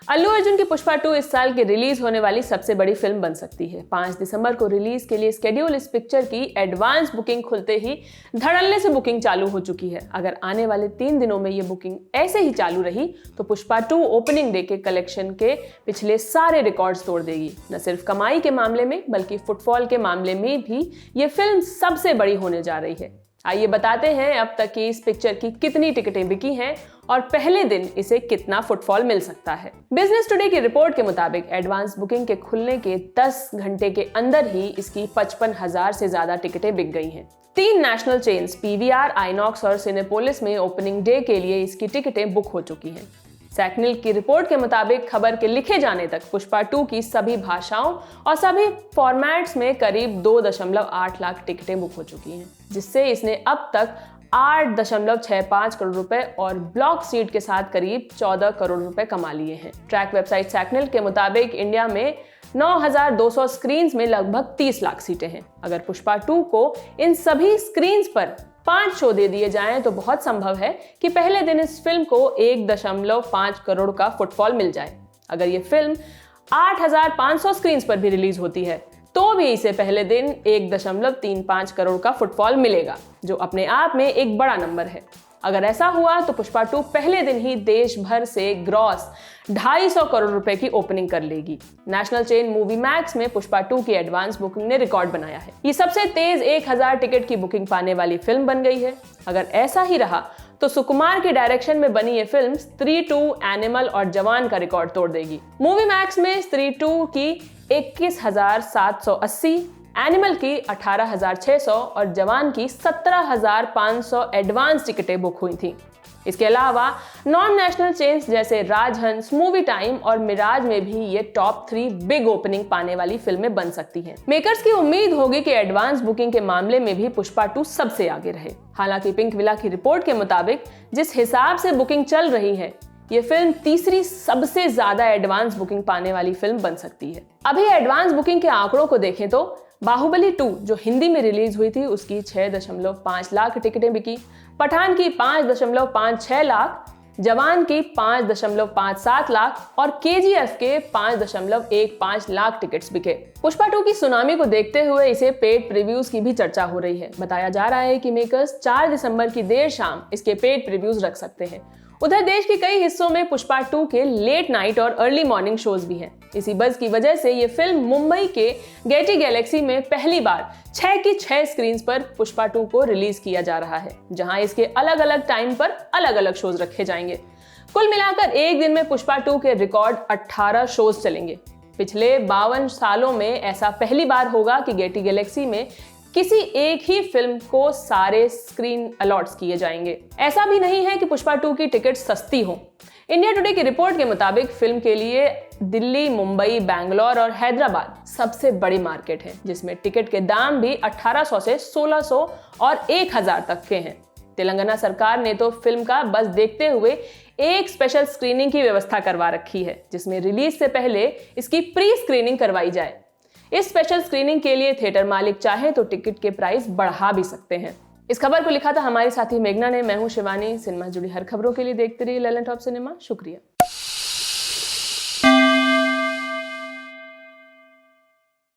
अल्लू अर्जुन की पुष्पा 2 इस साल की रिलीज होने वाली सबसे बड़ी फिल्म बन सकती है। 5 दिसंबर को रिलीज के लिए स्केड्यूल इस पिक्चर की एडवांस बुकिंग खुलते ही धड़ल्ले से बुकिंग चालू हो चुकी है। अगर आने वाले 3 दिनों में ये बुकिंग ऐसे ही चालू रही तो पुष्पा 2 ओपनिंग डे के कलेक्शन के पिछले सारे रिकॉर्ड्स तोड़ देगी। न सिर्फ कमाई के मामले में बल्कि फुटफॉल के मामले में भी ये फिल्म सबसे बड़ी होने जा रही है। आइए बताते हैं अब तक की इस पिक्चर की कितनी टिकटें बिकी हैं और पहले दिन इसे कितना फुटफॉल मिल सकता है। बिजनेस टुडे की रिपोर्ट के मुताबिक एडवांस बुकिंग के खुलने के 10 घंटे के अंदर ही इसकी 55,000 से ज्यादा टिकटें बिक गई हैं। 3 नेशनल चेन्स पीवीआर, आइनॉक्स और सिनेपोलिस में ओपनिंग डे के लिए इसकी टिकटें बुक हो चुकी हैं। सैकनिल की रिपोर्ट के मुताबिक खबर के लिखे जाने तक पुष्पा 2 की सभी भाषाओं और सभी फॉर्मेट्स में करीब 2.8 लाख टिकटें बुक हो चुकी हैं, जिससे इसने अब तक 8.65 करोड़ रुपए और ब्लॉक सीट के साथ करीब 14 करोड़ रुपए कमा लिए हैं। ट्रैक वेबसाइट सैकनिल के मुताबिक इंडिया में 9,200 स्क्रीन्स में लगभग 30 लाख सीटें हैं। अगर पुष्पा 2 को इन सभी स्क्रीन्स पर 5 शो दे दिए जाएं तो बहुत संभव है कि पहले दिन इस फिल्म को 1.5 करोड़ का फुटफॉल मिल जाए। अगर ये फिल्म 8,500 स्क्रीन्स पर भी रिलीज होती है तो भी इसे पहले दिन 1.35 करोड़ का फुटफॉल मिलेगा, जो अपने आप में एक बड़ा नंबर है। अगर ऐसा हुआ तो पुष्पा 2 पहले दिन ही देश भर से ग्रॉस 250 करोड़ रुपए की ओपनिंग कर लेगी। नेशनल चेन मूवी मैक्स में पुष्पा 2 की एडवांस बुकिंग ने रिकॉर्ड बनाया है। ये सबसे तेज 1000 टिकट की बुकिंग पाने वाली फिल्म बन गई है। अगर ऐसा ही रहा तो सुकुमार के डायरेक्शन में बनी ये फिल्म स्त्री 2, एनिमल और जवान का रिकॉर्ड तोड़ देगी। मूवी मैक्स में स्त्री 2 की 21,780, एनिमल की 18,600 और जवान की 17,500 एडवांस टिकटें बुक हुई थी। इसके अलावा नॉन नेशनल चेन्स जैसे राजहंस, मूवी टाइम और मिराज में भी ये टॉप 3 बिग ओपनिंग पाने वाली फिल्में बन सकती हैं। मेकर्स की उम्मीद होगी कि एडवांस बुकिंग के मामले में भी पुष्पा 2 सबसे आगे रहे। हालांकि पिंक विला की रिपोर्ट के मुताबिक जिस हिसाब से बुकिंग चल रही है, ये फिल्म तीसरी सबसे ज्यादा एडवांस बुकिंग पाने वाली फिल्म बन सकती है। अभी एडवांस बुकिंग के आंकड़ों को देखें तो बाहुबली 2 जो हिंदी में रिलीज हुई थी उसकी 6.5 लाख टिकटें बिकी, पठान की 5.56 लाख, जवान की 5.57 लाख और केजीएफ के 5.15 लाख टिकट्स बिके। पुष्पा 2 की सुनामी को देखते हुए इसे पेड प्रीव्यूज की भी चर्चा हो रही है। बताया जा रहा है कि मेकर्स 4 दिसंबर की देर शाम इसके पेड प्रीव्यूज रख सकते हैं। उधर देश के कई हिस्सों में पुष्पा 2 के लेट नाइट और अर्ली मॉर्निंग शोज भी हैं। इसी बज़ की वजह से ये फिल्म मुंबई के गेटी गैलेक्सी में पहली बार 6 की 6 स्क्रीन्स पर पुष्पा 2 को रिलीज किया जा रहा है, जहां इसके अलग अलग टाइम पर अलग अलग शोज रखे जाएंगे। कुल मिलाकर एक दिन में पुष्पा 2 के रिकॉर्ड 18 शोज चलेंगे। पिछले 52 सालों में ऐसा पहली बार होगा कि गेटी गैलेक्सी में किसी एक ही फिल्म को सारे स्क्रीन अलॉट्स किए जाएंगे। ऐसा भी नहीं है कि पुष्पा 2 की टिकट सस्ती हो। इंडिया टुडे की रिपोर्ट के मुताबिक फिल्म के लिए दिल्ली, मुंबई, बैंगलोर और हैदराबाद सबसे बड़ी मार्केट है, जिसमें टिकट के दाम भी 1800 से 1600 और 1000 तक के हैं। तेलंगाना सरकार ने तो फिल्म का बस देखते हुए एक स्पेशल स्क्रीनिंग की व्यवस्था करवा रखी है, जिसमें रिलीज से पहले इसकी प्री स्क्रीनिंग करवाई जाए। इस स्पेशल स्क्रीनिंग के लिए थिएटर मालिक चाहे तो टिकट के प्राइस बढ़ा भी सकते हैं। इस खबर को लिखा था हमारी साथी मेघना ने। मैं हूं शिवानी। सिनेमा से जुड़ी हर खबरों के लिए देखते रहिए ललन टॉप सिनेमा। शुक्रिया।